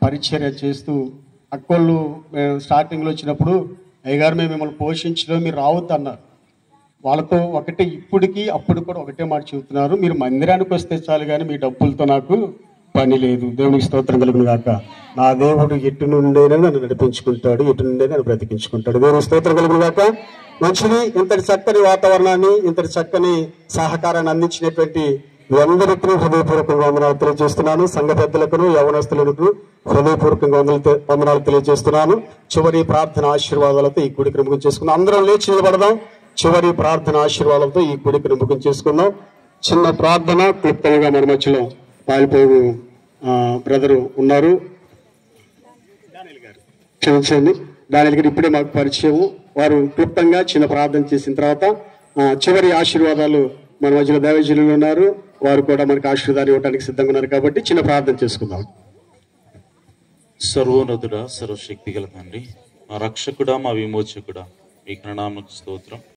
పరిచర్య చేస్తూ అక్కోళ్ళు స్టార్టింగ్లో వచ్చినప్పుడు అయ్యగారు మేము మిమ్మల్ని పోషించడం మీరు రావద్దు అన్నారు. వాళ్ళతో ఒకటే ఇప్పటికీ అప్పుడు కూడా ఒకటే మాట చెబుతున్నారు, మీరు మందిరానికి వస్తే చాలు కానీ మీ డబ్బులతో నాకు పని లేదు. దేవునికి స్తోత్రం కలుగును గాక. నా దేవుడు ఎటు నుండైనా నన్ను నడిపించుకుంటాడు, ఎటు నుండైనా నన్ను బ్రతికించుకుంటాడు. దేవునికి స్తోత్రం కలుగును గాక. మంచిది. ఇంతటి చక్కని వాతావరణాన్ని, ఇంతటి చక్కని సహకారాన్ని అందించినటువంటి అందరికీ హృదయపూర్వకంగా వందనాలు తెలియజేస్తున్నాను. సంఘ పెద్దలకు, యవనస్తులకు హృదయపూర్వకంగా వందనాలు తెలియజేస్తున్నాను. చివరి ప్రార్థన ఆశీర్వాదాలతో ఈ కూడికను ముగించేసుకుందాం. అందరం లేచి నిలబడదాం. చివరి ప్రార్థన ఆశీర్వాదాలతో ఈ కూడికను ముగించేసుకుందాం. చిన్న ప్రార్థన క్లుప్తంగా మన మధ్యలో పాలిపోయి బ్రదరు ఉన్నారు, క్షమించండి, దానిల గారు ఇప్పుడే మాకు పరిచయం. వారు క్లుప్తంగా చిన్న ప్రార్థన చేసిన తర్వాత చివరి ఆశీర్వాదాలు మన మధ్యలో దైవజనులు ఉన్నారు, వారు కూడా మనకు ఆశీర్వాదాలు ఇవ్వడానికి సిద్ధంగా ఉన్నారు. కాబట్టి చిన్న ప్రార్థన చేసుకుందాం. సర్వోన్నతుడా, సర్వశక్తి గల తండ్రి, మా రక్షకుడా, మా విమోచకుడా, మీ నామమునకు స్తోత్రం.